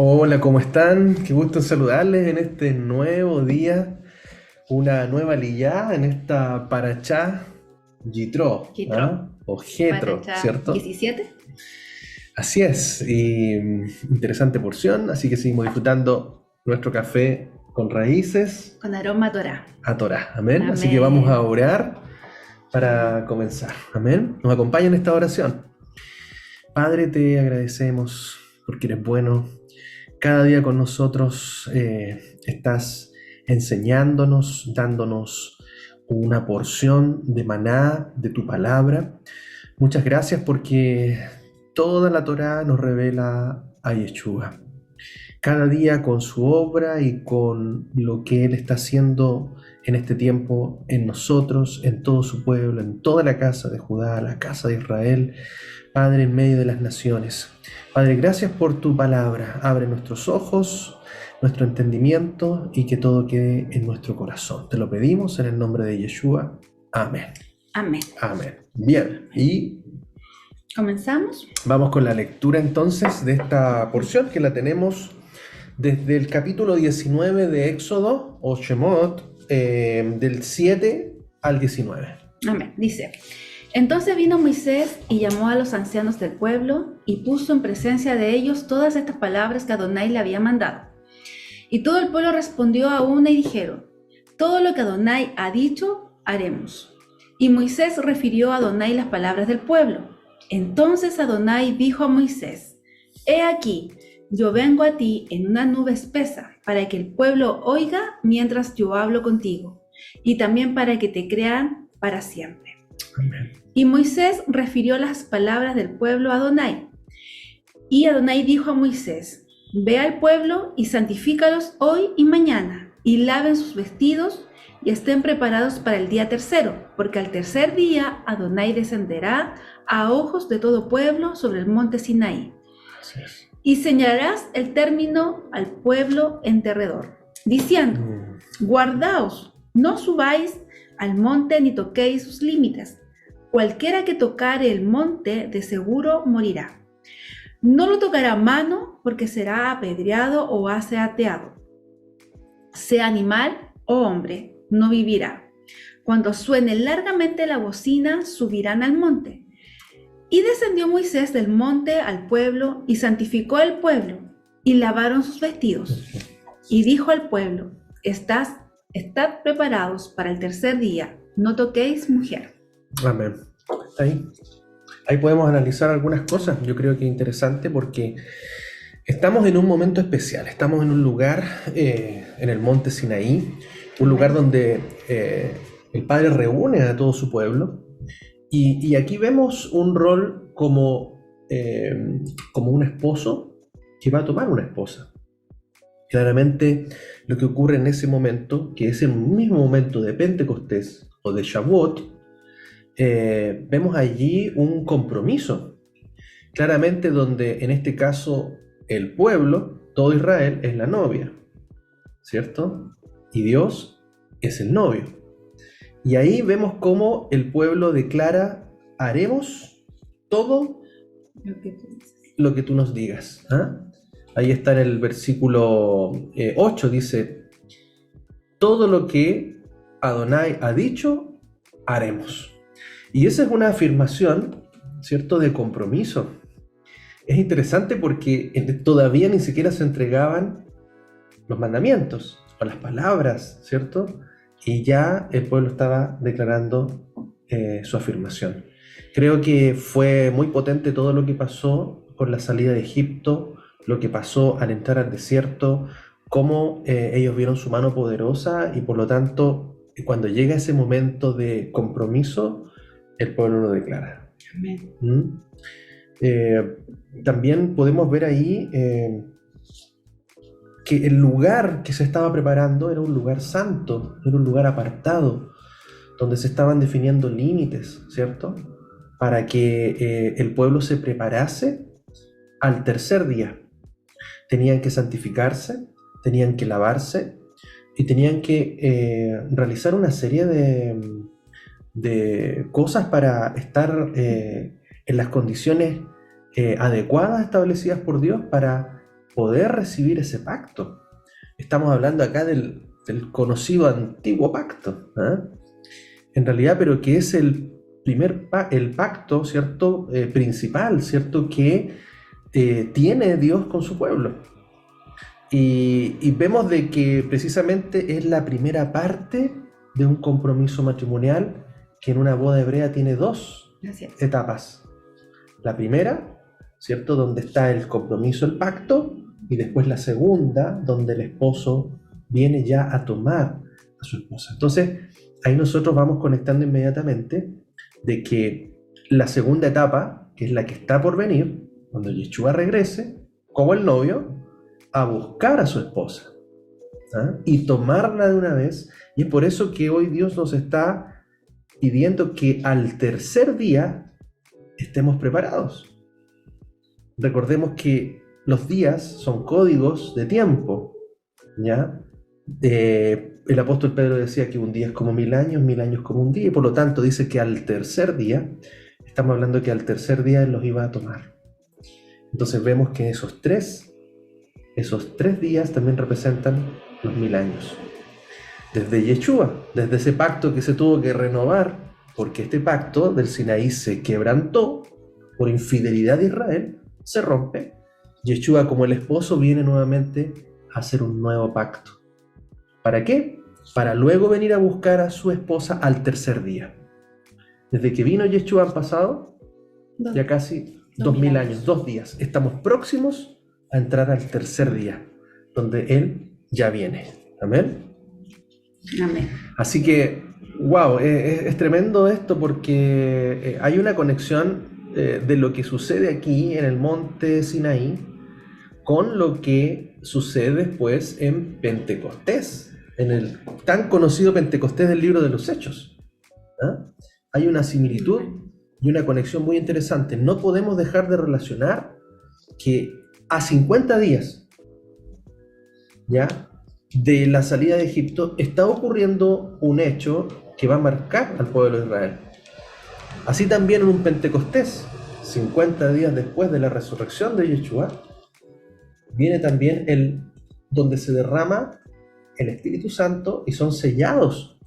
Hola, ¿cómo están? Qué gusto en saludarles en este nuevo día, una nueva liyá en esta parachá Yitro, Kitro, ¿ah? O Jetro, Paracha ¿cierto? 17. Así es, y interesante porción, así que seguimos disfrutando nuestro café con raíces Con aroma a Torah. a Torah, amén. Así que vamos a Amén. orar para comenzar, amén. Nos acompaña en esta oración. Padre, te agradecemos porque eres bueno. Cada día con nosotros estás enseñándonos, dándonos una porción de maná de tu palabra. Muchas gracias porque toda la Torá nos revela a Yeshua. Cada día con su obra y con lo que Él está haciendo en este tiempo en nosotros, en todo su pueblo, en toda la casa de Judá, la casa de Israel, Padre en medio de las naciones. Padre, gracias por tu palabra. Abre nuestros ojos, nuestro entendimiento y que todo quede en nuestro corazón. Te lo pedimos en el nombre de Yeshua. Amén. Amén. Amén. Bien, y ¿Comenzamos? vamos con la lectura entonces de esta porción que la tenemos desde el capítulo 19 de Éxodo o Shemot, del 7 al 19. Amén. Dice: Entonces vino Moisés y llamó a los ancianos del pueblo y puso en presencia de ellos todas estas palabras que Adonai le había mandado. Y todo el pueblo respondió a una y dijeron: Todo lo que Adonai ha dicho, haremos. Y Moisés refirió a Adonai las palabras del pueblo. Entonces Adonai dijo a Moisés: He aquí, yo vengo a ti en una nube espesa, para que el pueblo oiga mientras yo hablo contigo, y también para que te crean para siempre. Amén. Y Moisés refirió las palabras del pueblo a Adonai. Y Adonai dijo a Moisés: Ve al pueblo y santifícalos hoy y mañana, y laven sus vestidos y estén preparados para el día tercero, porque al tercer día Adonai descenderá a ojos de todo pueblo sobre el monte Sinaí. Así es. Y señalarás el término al pueblo en derredor, diciendo: Guardaos, no subáis al monte ni toquéis sus límites. Cualquiera que tocare el monte de seguro morirá. No lo tocará mano, porque será apedreado o aseateado. Sea animal o hombre, no vivirá. Cuando suene largamente la bocina, subirán al monte. Y descendió Moisés del monte al pueblo y santificó al pueblo, y lavaron sus vestidos. Y dijo al pueblo: Estad preparados para el tercer día, no toquéis mujer. Amén. Ahí podemos analizar algunas cosas. Yo creo que es interesante porque estamos en un momento especial. Estamos en un lugar, en el monte Sinaí, un lugar donde el Padre reúne a todo su pueblo. Y aquí vemos un rol como un esposo que va a tomar una esposa. Claramente lo que ocurre en ese momento, que es el mismo momento de Pentecostés o de Shavuot, vemos allí un compromiso, claramente donde en este caso el pueblo, todo Israel, es la novia, ¿cierto? Y Dios es el novio. Y ahí vemos cómo el pueblo declara: haremos todo lo que tú nos digas. ¿Ah? Ahí está en el versículo 8, dice: todo lo que Adonai ha dicho, haremos. Y esa es una afirmación, ¿cierto?, de compromiso. Es interesante porque todavía ni siquiera se entregaban los mandamientos o las palabras, ¿cierto? Y ya el pueblo estaba declarando su afirmación. Creo que fue muy potente todo lo que pasó con la salida de Egipto, lo que pasó al entrar al desierto, cómo ellos vieron su mano poderosa y por lo tanto, cuando llega ese momento de compromiso, el pueblo lo declara. Amén. ¿Mm? También podemos ver ahí que el lugar que se estaba preparando era un lugar santo, era un lugar apartado, donde se estaban definiendo límites, ¿cierto? Para que el pueblo se preparase al tercer día. Tenían que santificarse, tenían que lavarse y tenían que realizar una serie de cosas para estar en las condiciones adecuadas establecidas por Dios para poder recibir ese pacto. Estamos hablando acá del conocido antiguo pacto, ¿ah? En realidad, pero que es el el pacto, ¿cierto? Principal, ¿cierto? Que tiene Dios con su pueblo. Y vemos de que precisamente es la primera parte de un compromiso matrimonial que en una boda hebrea tiene dos etapas. La primera, ¿cierto? Donde está el compromiso, el pacto, y después la segunda, donde el esposo viene ya a tomar a su esposa. Entonces, ahí nosotros vamos conectando inmediatamente de que la segunda etapa, que es la que está por venir, cuando Yeshua regrese, como el novio, a buscar a su esposa, ¿ah? Y tomarla de una vez. Y es por eso que hoy Dios nos está pidiendo que al tercer día estemos preparados. Recordemos que los días son códigos de tiempo, ¿ya? El apóstol Pedro decía que un día es como 1000 años como un día, y por lo tanto dice que al tercer día, estamos hablando de que al tercer día Él los iba a tomar. Entonces vemos que esos tres días también representan los 1000 años. Desde Yeshua, desde ese pacto que se tuvo que renovar, porque este pacto del Sinaí se quebrantó por infidelidad de Israel, se rompe. Yeshua, como el esposo, viene nuevamente a hacer un nuevo pacto. ¿Para qué? Para luego venir a buscar a su esposa al tercer día. Desde que vino Yeshua han pasado ya casi 2000 años, 2 días. Estamos próximos a entrar al tercer día, donde Él ya viene. Amén. Amén. Así que, wow, es tremendo esto porque hay una conexión de lo que sucede aquí en el monte Sinaí con lo que sucede después en Pentecostés, en el tan conocido Pentecostés del libro de los Hechos. ¿Ah? Hay una similitud y una conexión muy interesante. No podemos dejar de relacionar que a 50 días, ¿ya?, de la salida de Egipto está ocurriendo un hecho que va a marcar al pueblo de Israel. Así también en un Pentecostés, 50 días después de la resurrección de Yeshua, viene también donde se derrama el Espíritu Santo y son sellados,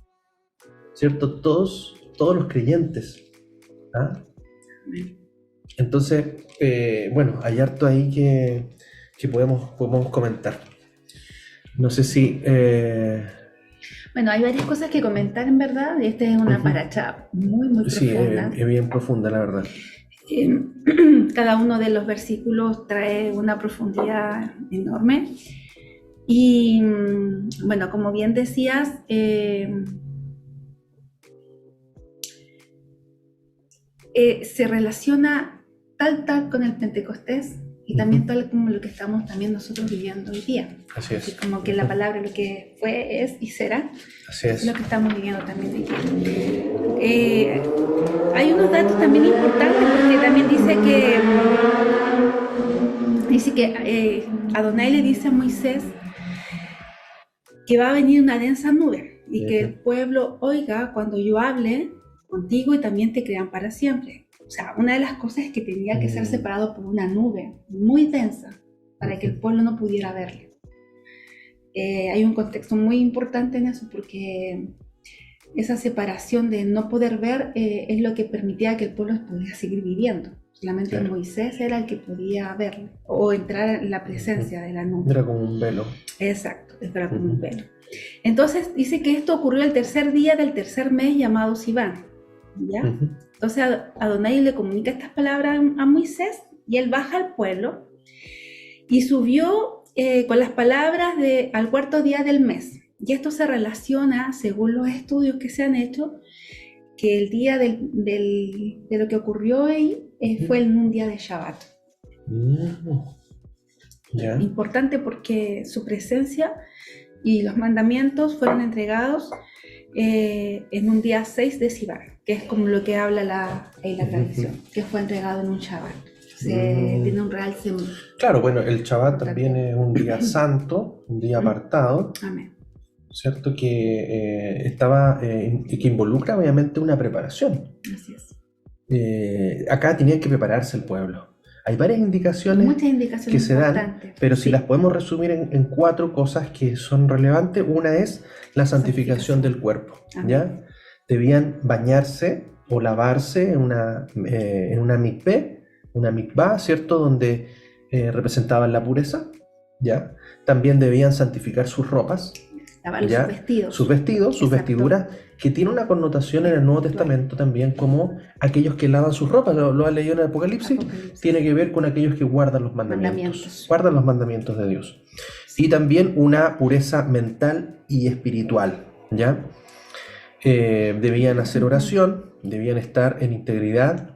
¿cierto? Todos los creyentes. ¿Ah? Entonces, bueno, hay harto ahí que podemos comentar. No sé si... Bueno, hay varias cosas que comentar en verdad. Esta es una paracha muy, muy profunda. Sí, es bien profunda, la verdad. Cada uno de los versículos trae una profundidad enorme. Y bueno, como bien decías, se relaciona tal con el Pentecostés y también tal como lo que estamos también nosotros viviendo hoy día. Así es. Así como que la palabra, lo que fue, es y será, así es lo que estamos viviendo también hoy día. Hay unos datos también importantes porque también dice que Adonai le dice a Moisés que va a venir una densa nube y que el pueblo oiga cuando yo hable contigo y también te crean para siempre. O sea, una de las cosas es que tenía que ser separado por una nube muy densa para que el pueblo no pudiera verle. Hay un contexto muy importante en eso porque esa separación de no poder ver es lo que permitía que el pueblo pudiera seguir viviendo. Solamente Moisés era el que podía verlo o entrar en la presencia de la nube. Era como un velo. Exacto, era como un velo. Entonces dice que esto ocurrió el tercer día del tercer mes llamado Sivan. ¿Ya? Entonces Adonai le comunica estas palabras a Moisés y él baja al pueblo y subió con las palabras al cuarto día del mes. Y esto se relaciona, según los estudios que se han hecho, que el día de lo que ocurrió ahí fue en un día de Shabbat. Importante porque su presencia y los mandamientos fueron entregados en un día 6 de Sivan, que es como lo que habla la tradición, que fue entregado en un Shabbat. Tiene un real símbolo. Claro, bueno, el Shabbat también es un día santo, un día apartado. Amén. ¿Cierto? Que que involucra obviamente una preparación. Así es. Acá tenía que prepararse el pueblo. Hay varias indicaciones Muchas indicaciones que se dan, importantes. pero si Sí. las podemos resumir en 4 cosas que son relevantes. Una es la santificación del cuerpo, ¿ya? Debían bañarse o lavarse en una mikveh, una mikvah, ¿cierto? Donde representaban la pureza, ¿ya? También debían santificar sus ropas, Lavar ¿ya? sus vestidos. Sus vestidos, sus Exacto. vestiduras, que tiene una connotación en el Nuevo Testamento también como aquellos que lavan sus ropas. Lo has leído en el Apocalipsis. Tiene que ver con aquellos que guardan los mandamientos. Guardan los mandamientos de Dios. Y también una pureza mental y espiritual, ¿ya? Debían hacer oración, debían estar en integridad.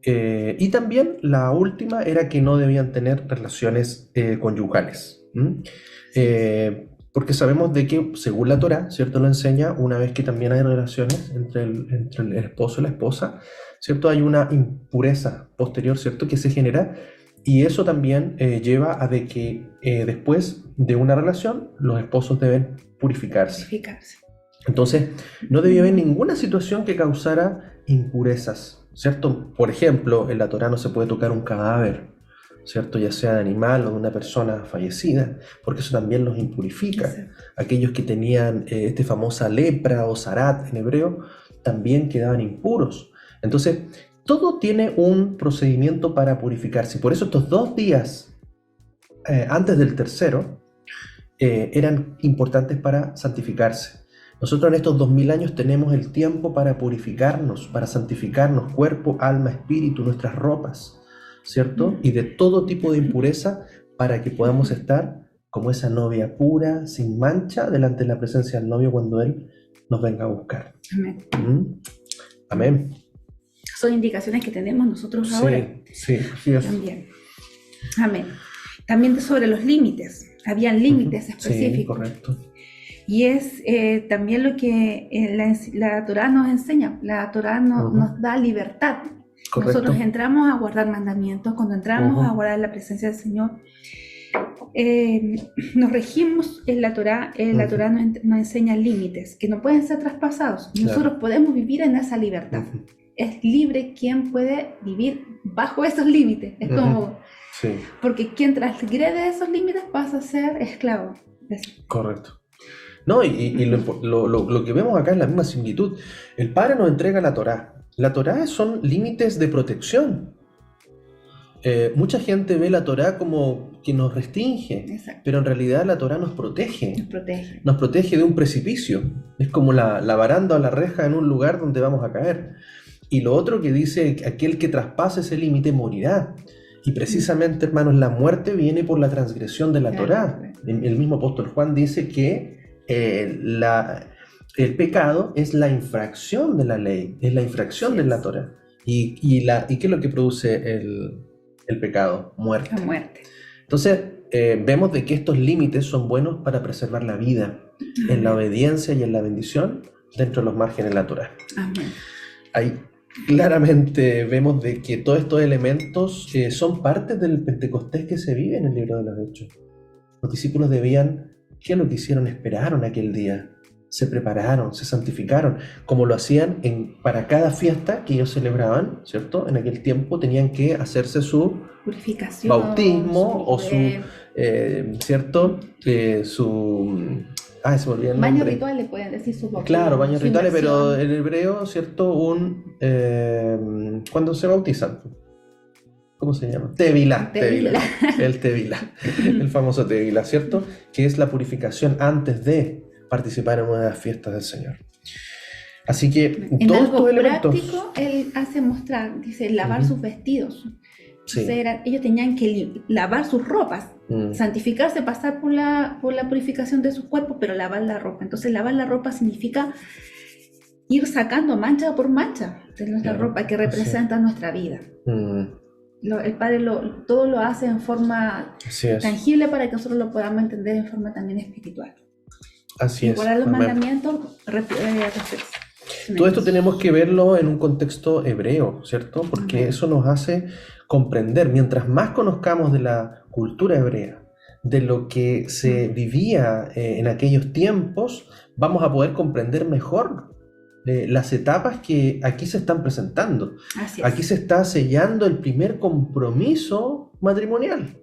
Y también la última era que no debían tener relaciones conyugales. Porque sabemos de que, según la Torá, ¿cierto? Lo enseña, una vez que también hay relaciones entre el esposo y la esposa, ¿cierto? Hay una impureza posterior, ¿cierto? Que se genera, y eso también lleva a de que después de una relación, los esposos deben purificarse. Entonces, no debía haber ninguna situación que causara impurezas, ¿cierto? Por ejemplo, en la Torá no se puede tocar un cadáver, ¿cierto? Ya sea de animal o de una persona fallecida, porque eso también los impurifica. Sí. Aquellos que tenían famosa lepra o zarat en hebreo, también quedaban impuros. Entonces, todo tiene un procedimiento para purificarse. Por eso estos 2 días antes del tercero eran importantes para santificarse. Nosotros en estos 2000 años tenemos el tiempo para purificarnos, para santificarnos, cuerpo, alma, espíritu, nuestras ropas, ¿cierto? Y de todo tipo de impureza, para que podamos estar como esa novia pura, sin mancha, delante de la presencia del novio cuando él nos venga a buscar. Amén. Amén. Son indicaciones que tenemos nosotros ahora. Sí. También. Amén. También sobre los límites. Habían límites específicos. Sí, correcto. Y es también lo que la Torá nos enseña. La Torá nos da libertad. Correcto. Nosotros entramos a guardar mandamientos. Cuando entramos a guardar la presencia del Señor, nos regimos en la Torá. La Torá nos enseña límites que no pueden ser traspasados. Claro. Nosotros podemos vivir en esa libertad. Es libre quien puede vivir bajo esos límites. Es como... Sí. Porque quien transgrede esos límites pasa a ser esclavo. Correcto. No, y lo que vemos acá es la misma similitud. El Padre nos entrega la Torá. La Torá son límites de protección. Mucha gente ve la Torá como que nos restringe. Exacto. Pero en realidad la Torá nos protege. Nos protege de un precipicio. Es como la baranda o la reja en un lugar donde vamos a caer. Y lo otro que dice, aquel que traspase ese límite morirá. Y precisamente, hermanos, la muerte viene por la transgresión de la Torá. El mismo apóstol Juan dice que el pecado es la infracción de la ley, es la infracción de la Torá. ¿Y qué es lo que produce el pecado? Muerte. La muerte. Entonces, vemos de que estos límites son buenos para preservar la vida, en la obediencia y en la bendición, dentro de los márgenes de la Torá. Amén. Ahí claramente vemos de que todos estos elementos son parte del Pentecostés que se vive en el libro de los Hechos. Los discípulos debían, ¿qué es lo que hicieron? Esperaron aquel día, se prepararon, se santificaron, como lo hacían para cada fiesta que ellos celebraban, ¿cierto? En aquel tiempo tenían que hacerse su purificación, bautismo o su, ¿cierto? Se me olvidó el baños nombre. rituales, pueden decir sus bautismos. Claro, baños rituales, pero en hebreo, ¿cierto? Cuando se bautizan. ¿Cómo se llama? Tevilá. El tevilá. El famoso tevilá, ¿cierto? Que es la purificación antes de participar en una de las fiestas del Señor. Así que en todos algo estos elementos... práctico, él hace mostrar, dice, lavar sus vestidos. Sí. Entonces ellos tenían que lavar sus ropas, santificarse, pasar por la purificación de sus cuerpos, pero lavar la ropa. Entonces lavar la ropa significa ir sacando mancha por mancha de nuestra ropa que representa nuestra vida. El Padre todo lo hace en forma tangible para que nosotros lo podamos entender en forma también espiritual. Así es. Guardar los mandamientos, todo esto tenemos que verlo en un contexto hebreo, ¿cierto? Porque eso nos hace comprender, mientras más conozcamos de la cultura hebrea, de lo que se vivía en aquellos tiempos, vamos a poder comprender mejor las etapas que aquí se están presentando. Así es. Aquí se está sellando el primer compromiso matrimonial.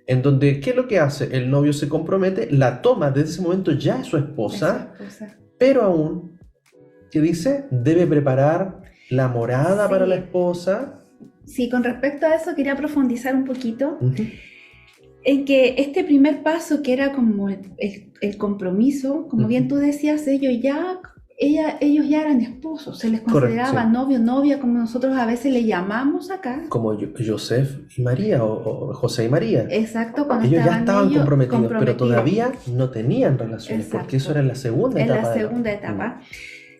En donde, ¿qué es lo que hace? El novio se compromete, la toma desde ese momento ya es su esposa, pero aún, ¿qué dice? Debe preparar la morada para la esposa. Sí, con respecto a eso quería profundizar un poquito Uh-huh. en que este primer paso, que era como el compromiso, como bien tú decías, ellos ya eran esposos, se les consideraba Correcto, sí. novio, novia, como nosotros a veces le llamamos acá. Como Joseph y María, o José y María. Exacto, cuando ellos ya estaban comprometidos, pero todavía no tenían relaciones. Exacto. Porque eso era en la segunda etapa. En la segunda etapa.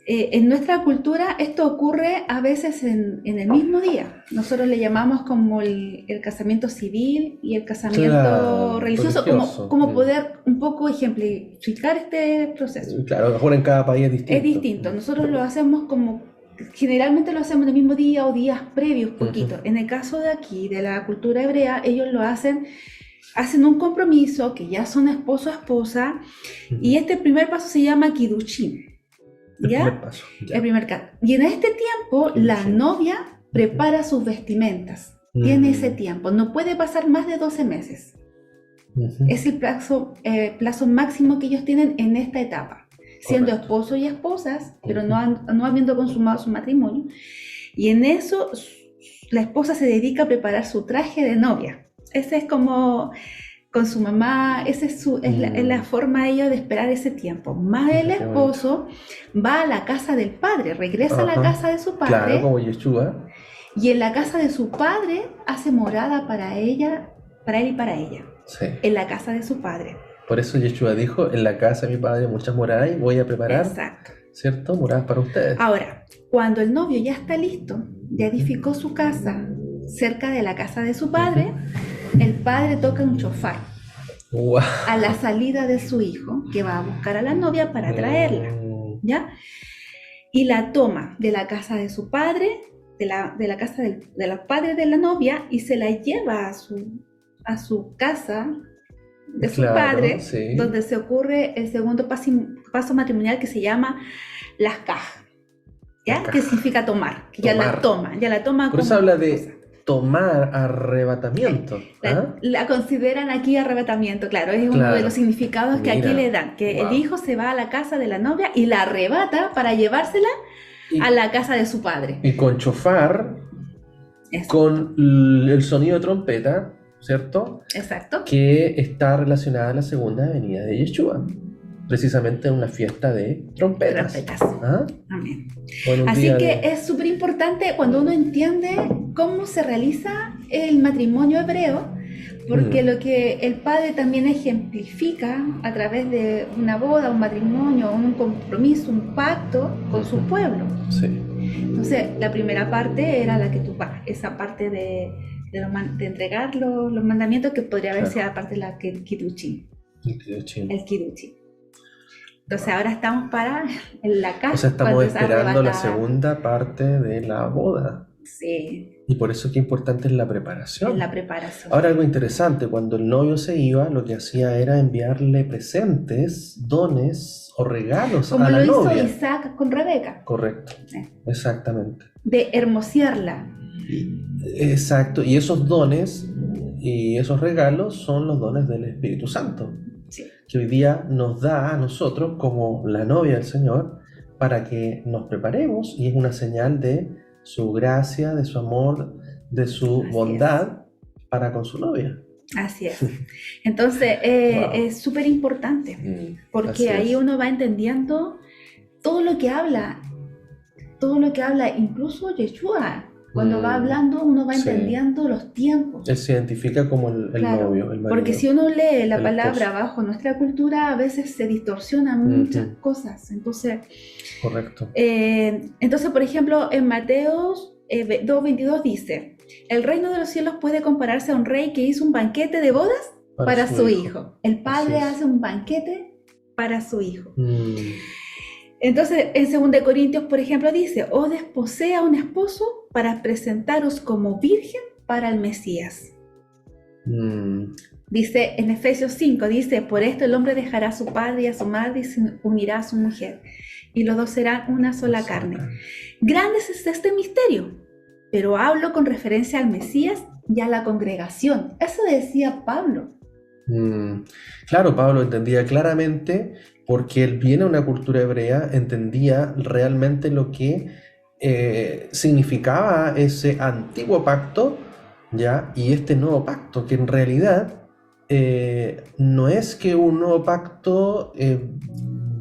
En nuestra cultura esto ocurre a veces en el mismo día. Nosotros le llamamos como el casamiento civil y el casamiento religioso, como poder un poco ejemplificar este proceso. Claro, a lo mejor en cada país es distinto. Es distinto. Nosotros lo hacemos generalmente lo hacemos en el mismo día o días previos, poquito. En el caso de aquí, de la cultura hebrea, ellos lo hacen un compromiso, que ya son esposo o esposa, y este primer paso se llama Kiddushin. ¿Ya? Primer paso, ya. El primer paso. Y en este tiempo la novia prepara sus vestimentas. Tiene ese tiempo. No puede pasar más de 12 meses. Es el plazo máximo que ellos tienen en esta etapa. Siendo esposos y esposas, pero no habiendo consumado su matrimonio. Y en eso la esposa se dedica a preparar su traje de novia. Ese es como con su mamá, esa es la forma de ellos de esperar ese tiempo. Más el esposo va a la casa del padre, regresa a la casa de su padre. Claro, como Yeshua. Y en la casa de su padre hace morada para ella, para él y para ella. Sí. En la casa de su padre. Por eso Yeshua dijo, en la casa de mi padre muchas moradas y voy a preparar, exacto, ¿cierto? Moradas para ustedes. Ahora, cuando el novio ya está listo, ya edificó su casa cerca de la casa de su padre, el padre toca un shofar a la salida de su hijo, que va a buscar a la novia para traerla, ¿ya? Y la toma de la casa de su padre, de la casa de los padres de la novia, y se la lleva a su casa de su padre, sí, donde se ocurre el segundo paso matrimonial, que se llama las cajas, ¿ya? Que significa tomar, que tomar. Ya la toma. Por eso habla de tomar, arrebatamiento. La consideran aquí arrebatamiento, claro, es uno de los significados que aquí le dan, que el hijo se va a la casa de la novia y la arrebata para llevársela a la casa de su padre. Y con chofar, con el sonido de trompeta, ¿cierto? Exacto. Que está relacionada a la segunda venida de Yeshua. Precisamente en una fiesta de trompetas. ¿Ah? Amén. Así que es súper importante cuando uno entiende cómo se realiza el matrimonio hebreo, porque lo que el padre también ejemplifica a través de una boda, un matrimonio, un compromiso, un pacto con su pueblo. Sí. Entonces, la primera parte era la que tú vas, esa parte de entregar los mandamientos, que podría haber sido aparte la Kiddushin. El Kiddushin. Entonces ahora estamos en la casa. O sea, estamos esperando la segunda parte de la boda. Sí. Y por eso que importante es la preparación. La preparación. Ahora, algo interesante, cuando el novio se iba, lo que hacía era enviarle presentes, dones o regalos a la novia. Como lo hizo Isaac con Rebeca. Correcto, exactamente. De hermosearla. Exacto, y esos dones y esos regalos son los dones del Espíritu Santo. Sí. Que hoy día nos da a nosotros como la novia del Señor para que nos preparemos, y es una señal de su gracia, de su amor, de su bondad para con su novia. Así es. Entonces es súper importante, porque ahí uno va entendiendo todo lo que habla, incluso Yeshua. Cuando va hablando, uno va entendiendo los tiempos. Él se identifica como el novio, el marido. Porque si uno lee la palabra bajo nuestra cultura, a veces se distorsionan muchas cosas. Entonces, correcto. Entonces, por ejemplo, en Mateo 2:22 dice: el reino de los cielos puede compararse a un rey que hizo un banquete de bodas para su hijo. El padre hace un banquete para su hijo. Entonces, en 2 Corintios, por ejemplo, dice: os desposea a un esposo para presentaros como virgen para el Mesías. Dice en Efesios 5, dice, por esto el hombre dejará a su padre y a su madre y se unirá a su mujer, y los dos serán una sola carne. Grande es este misterio, pero hablo con referencia al Mesías y a la congregación. Eso decía Pablo. Claro, Pablo entendía claramente, porque él viene de una cultura hebrea, entendía realmente lo que significaba ese antiguo pacto, ¿ya? Y este nuevo pacto, que en realidad no es que un nuevo pacto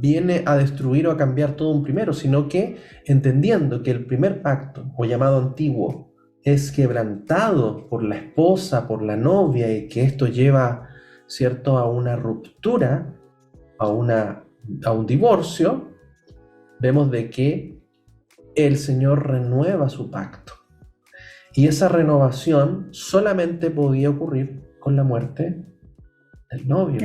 viene a destruir o a cambiar todo un primero, sino que entendiendo que el primer pacto, o llamado antiguo, es quebrantado por la esposa, por la novia, y que esto lleva, ¿cierto?, a una ruptura, a un divorcio, vemos de que el Señor renueva su pacto. Y esa renovación solamente podía ocurrir con la muerte del novio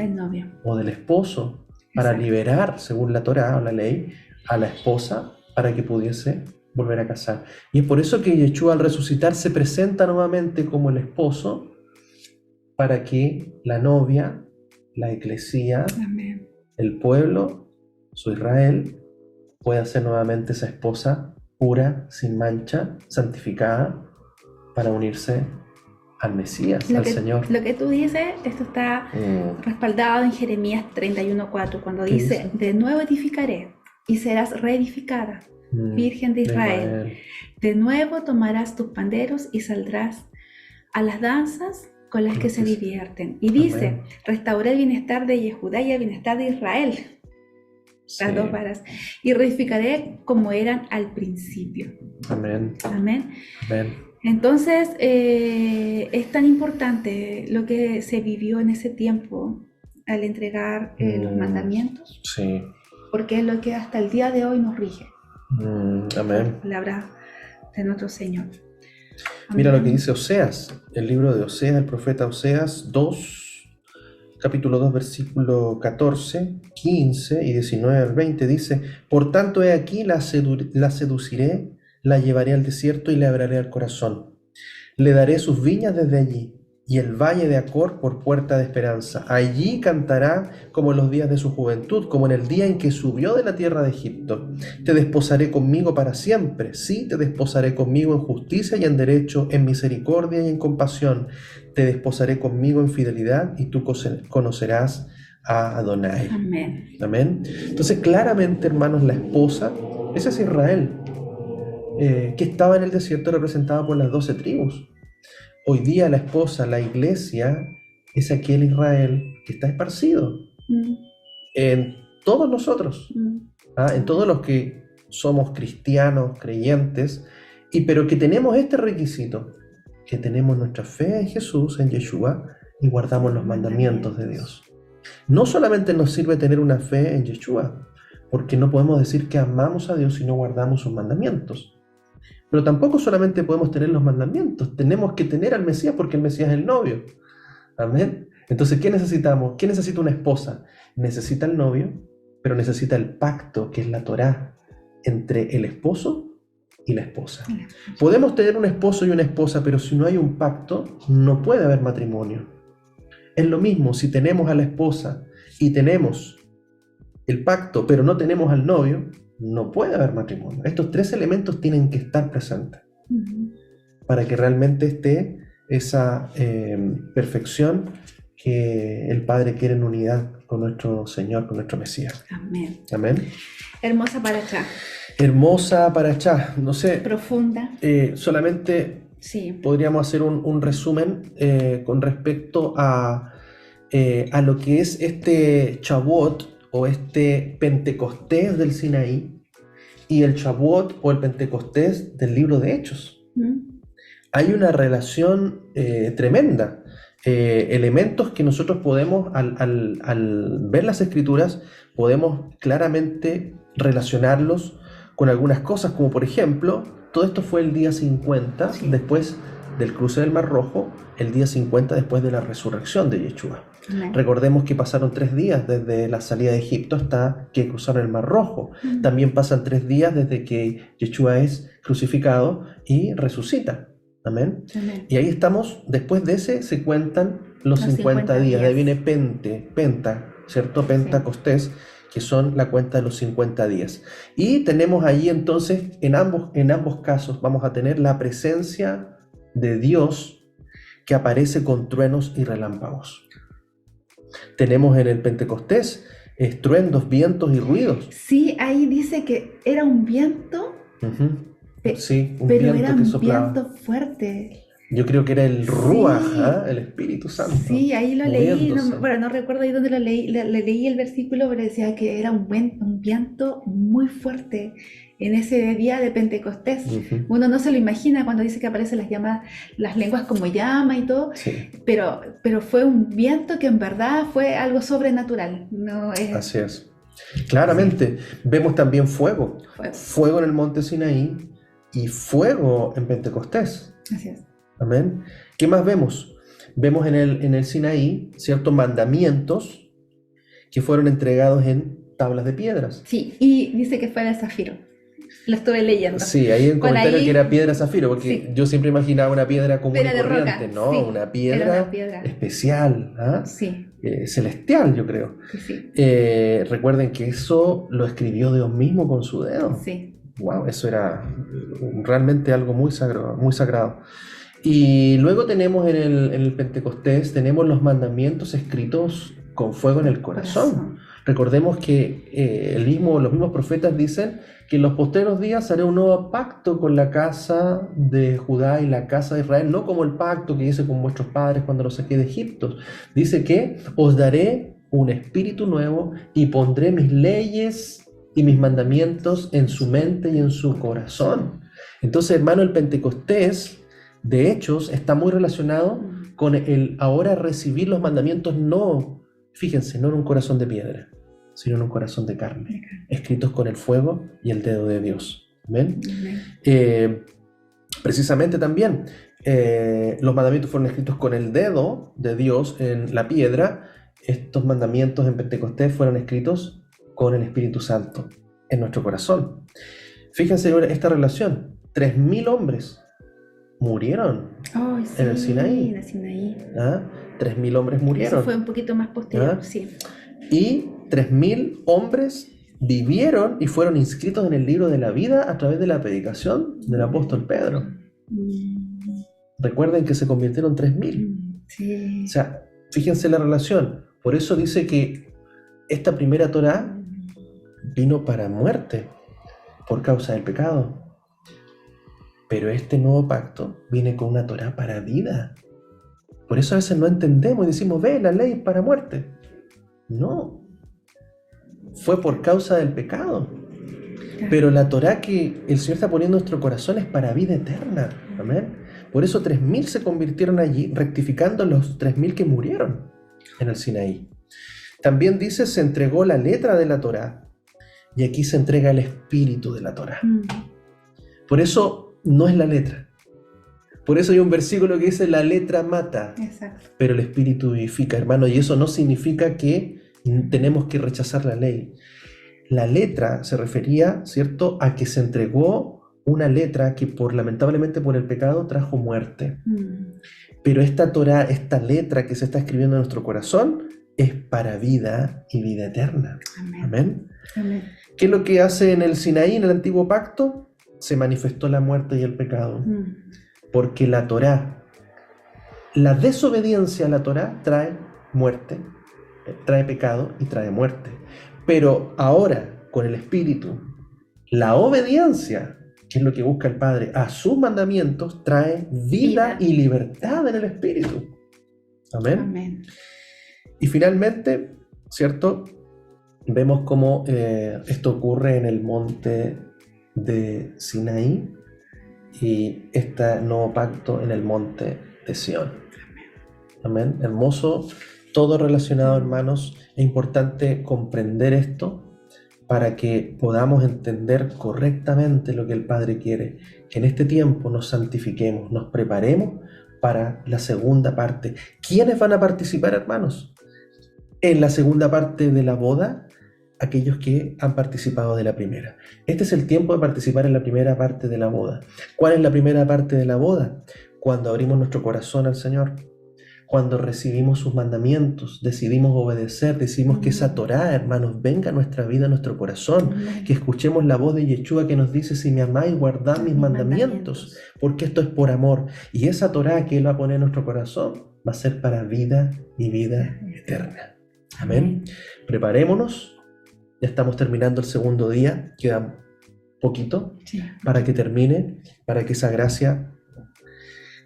o del esposo, para Exacto. liberar, según la Torá o la ley, a la esposa para que pudiese volver a casar. Y es por eso que Yeshua, al resucitar, se presenta nuevamente como el esposo, para que la novia, la eclesía, Amén. el pueblo, su Israel, pueda ser nuevamente esa esposa pura, sin mancha, santificada, para unirse al Mesías, al Señor. Lo que tú dices, esto está respaldado en Jeremías 31:4, cuando dice, de nuevo edificaré y serás reedificada, Virgen de Israel. De nuevo tomarás tus panderos y saldrás a las danzas con las que se divierten. Y dice, amén, restauré el bienestar de Yehudá y el bienestar de Israel. Sí. Las dos varas. Y reedificaré como eran al principio. Amén. Amén. Amén. Entonces, es tan importante lo que se vivió en ese tiempo al entregar los mandamientos. Sí. Porque es lo que hasta el día de hoy nos rige. Amén. La palabra de nuestro Señor. Amén. Mira lo que dice Oseas, el libro de Oseas, el profeta Oseas 2, capítulo 2, versículo 14, 15 y 19 al 20, dice, por tanto he aquí la seduciré, la llevaré al desierto y le abriré el corazón. Le daré sus viñas desde allí, y el valle de Acor por puerta de esperanza. Allí cantará como en los días de su juventud, como en el día en que subió de la tierra de Egipto. Te desposaré conmigo para siempre, sí, te desposaré conmigo en justicia y en derecho, en misericordia y en compasión. Te desposaré conmigo en fidelidad, y tú conocerás a Adonai. Amén. Amén. Entonces, claramente, hermanos, la esposa, ese es Israel, que estaba en el desierto, representada por las 12 tribus. Hoy día la esposa, la iglesia, es aquel Israel que está esparcido en todos nosotros, en todos los que somos cristianos, creyentes, pero que tenemos este requisito, que tenemos nuestra fe en Jesús, en Yeshua, y guardamos los mandamientos de Dios. No solamente nos sirve tener una fe en Yeshua, porque no podemos decir que amamos a Dios si no guardamos sus mandamientos. Pero tampoco solamente podemos tener los mandamientos, tenemos que tener al Mesías, porque el Mesías es el novio. Amén. Entonces, ¿qué necesitamos? ¿Qué necesita una esposa? Necesita el novio, pero necesita el pacto, que es la Torá, entre el esposo y la esposa. Podemos tener un esposo y una esposa, pero si no hay un pacto, no puede haber matrimonio. Es lo mismo, si tenemos a la esposa y tenemos el pacto, pero no tenemos al novio, no puede haber matrimonio. Estos tres elementos tienen que estar presentes para que realmente esté esa perfección que el Padre quiere en unidad con nuestro Señor, con nuestro Mesías. Amén. Amén. Hermosa paracha. Hermosa paracha. No sé. Profunda. Solamente sí, podríamos hacer un resumen con respecto a lo que es este Shavuot, o este Pentecostés del Sinaí, y el Shavuot o el Pentecostés del libro de Hechos. Hay una relación tremenda. Elementos que nosotros podemos, al ver las Escrituras, podemos claramente relacionarlos con algunas cosas, como por ejemplo, todo esto fue el día 50, sí, después del cruce del Mar Rojo, el día 50 después de la resurrección de Yeshua. Recordemos que pasaron 3 días desde la salida de Egipto hasta que cruzaron el Mar Rojo. También pasan 3 días desde que Yeshua es crucificado y resucita. Amén. Amén. Y ahí estamos, después de ese se cuentan los Los 50 50 días. De ahí días. viene penta, ¿cierto? Pentecostés, que son la cuenta de los 50 días. Y tenemos ahí entonces, en ambos casos, vamos a tener la presencia de Dios que aparece con truenos y relámpagos. Tenemos en el Pentecostés estruendos, vientos y ruidos. Sí, ahí dice que era un viento, Ujú. pe- Sí, un pero viento era que un soplaba. viento fuerte. Yo creo que era el Ruach, Sí, el Espíritu Santo, sí, ahí lo leí, moviéndose. bueno, no recuerdo ahí dónde lo leí, le leí el versículo, pero decía que era un viento muy fuerte en ese día de Pentecostés. Ujú. Uno no se lo imagina cuando dice que aparecen las lenguas como llama y todo, Sí, pero fue un viento que en verdad fue algo sobrenatural, no es así es. sí, Claramente, vemos también fuego. fue, Fuego en el monte Sinaí y fuego en Pentecostés. así es. Amén. ¿Qué más vemos? Vemos en el Sinaí ciertos mandamientos que fueron entregados en tablas de piedras. Sí, y dice que fue de zafiro, lo estuve leyendo. Sí, ahí hay un Por comentario ahí, que era piedra zafiro, porque sí, yo siempre imaginaba una piedra común era y de corriente, roca, no, sí, una era una piedra piedra, especial, ¿ah? sí, Celestial, yo creo. sí, sí, Recuerden que eso lo escribió Dios mismo con su dedo. sí. Wow, eso era realmente algo muy sagrado, muy sagrado. Y luego tenemos en el Pentecostés, tenemos los mandamientos escritos con fuego en el corazón. Corazón. Recordemos que los mismos profetas dicen que en los postreros días haré un nuevo pacto con la casa de Judá y la casa de Israel, no como el pacto que hice con vuestros padres cuando los saqué de Egipto. Dice que os daré un espíritu nuevo y pondré mis leyes y mis mandamientos en su mente y en su corazón. Entonces, hermano, el Pentecostés de Hechos está muy relacionado con el ahora recibir los mandamientos, no, fíjense, no en un corazón de piedra, sino en un corazón de carne, escritos con el fuego y el dedo de Dios. ¿Amén? Precisamente también, los mandamientos fueron escritos con el dedo de Dios en la piedra. Estos mandamientos en Pentecostés fueron escritos con el Espíritu Santo en nuestro corazón. Fíjense esta relación, 3.000 hombres murieron Oh, sí, en el Sinaí. en el Sinaí. 3.000 hombres Eso murieron. fue un poquito más posterior, ¿Ah? sí. Y 3.000 hombres vivieron y fueron inscritos en el libro de la vida a través de la predicación del apóstol Pedro. Recuerden que se convirtieron 3.000. Sí. O sea, fíjense la relación. Por eso dice que esta primera Torá vino para muerte por causa del pecado. Pero este nuevo pacto viene con una Torá para vida. Por eso a veces no entendemos y decimos, ve, la ley es para muerte. No. Fue por causa del pecado. Pero la Torá que el Señor está poniendo en nuestro corazón es para vida eterna. Amén. Por eso 3.000 se convirtieron allí, rectificando los 3.000 que murieron en el Sinaí. También dice, se entregó la letra de la Torá. Y aquí se entrega el espíritu de la Torá. Por eso no es la letra. Por eso hay un versículo que dice, la letra mata, Exacto. pero el espíritu vivifica, hermano. Y eso no significa que tenemos que rechazar la ley. La letra se refería, ¿cierto?, a que se entregó una letra que lamentablemente por el pecado trajo muerte. Pero esta Torá, esta letra que se está escribiendo en nuestro corazón, es para vida y vida eterna. Amén. Amén. Amén. ¿Qué es lo que hace en el Sinaí, en el antiguo pacto? Se manifestó la muerte y el pecado. Porque la Torá, la desobediencia a la Torá trae muerte, trae pecado y trae muerte. Pero ahora, con el Espíritu, la obediencia, que es lo que busca el Padre, a sus mandamientos, trae vida y libertad en el Espíritu. Amén. Amén. Y finalmente, ¿cierto? Vemos cómo esto ocurre en el monte de Sinaí y este nuevo pacto en el monte de Sión. Amén. Hermoso, todo relacionado, hermanos. Es importante comprender esto para que podamos entender correctamente lo que el Padre quiere. Que en este tiempo nos santifiquemos, nos preparemos para la segunda parte. ¿Quiénes van a participar, hermanos? En la segunda parte de la boda, aquellos que han participado de la primera. Este es el tiempo de participar en la primera parte de la boda. ¿Cuál es la primera parte de la boda? Cuando abrimos nuestro corazón al Señor, cuando recibimos sus mandamientos, decidimos obedecer, decidimos que esa Torá, hermanos, venga a nuestra vida, a nuestro corazón, que escuchemos la voz de Yeshua que nos dice: si me amáis, guardad mis mandamientos, porque esto es por amor. Y esa Torá que Él va a poner en nuestro corazón va a ser para vida y vida eterna. Amén. Preparémonos, ya estamos terminando el segundo día, queda poquito para que termine, para que esa gracia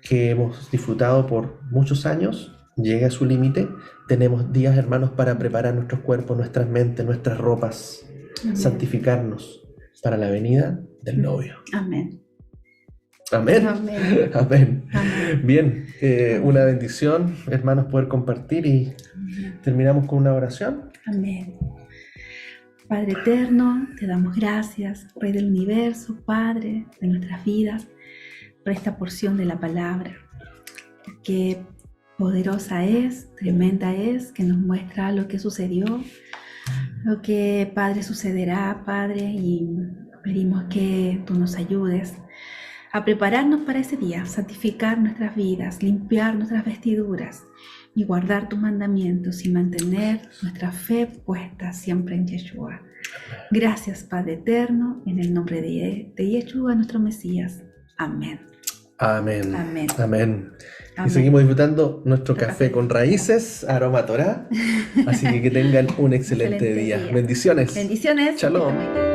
que hemos disfrutado por muchos años llegue a su límite. Tenemos días, hermanos, para preparar nuestros cuerpos, nuestras mentes, nuestras ropas, santificarnos para la venida del novio. Amén. Amén. Amén. Amén. Amén. Bien, una bendición, hermanos, poder compartir, y terminamos con una oración. Amén. Padre eterno, te damos gracias, Rey del universo, Padre de nuestras vidas, por esta porción de la palabra, que poderosa es, tremenda es, que nos muestra lo que sucedió, lo que, Padre, sucederá, Padre, y pedimos que tú nos ayudes a prepararnos para ese día, santificar nuestras vidas, limpiar nuestras vestiduras y guardar tus mandamientos y mantener nuestra fe puesta siempre en Yeshua. Gracias, Padre eterno, en el nombre de Yeshua, nuestro Mesías. Amén. Amén. Amén. Amén. Y Amén. seguimos disfrutando nuestro café con raíces, aroma Torá. Así que tengan un excelente día. Bendiciones. Bendiciones. Shalom.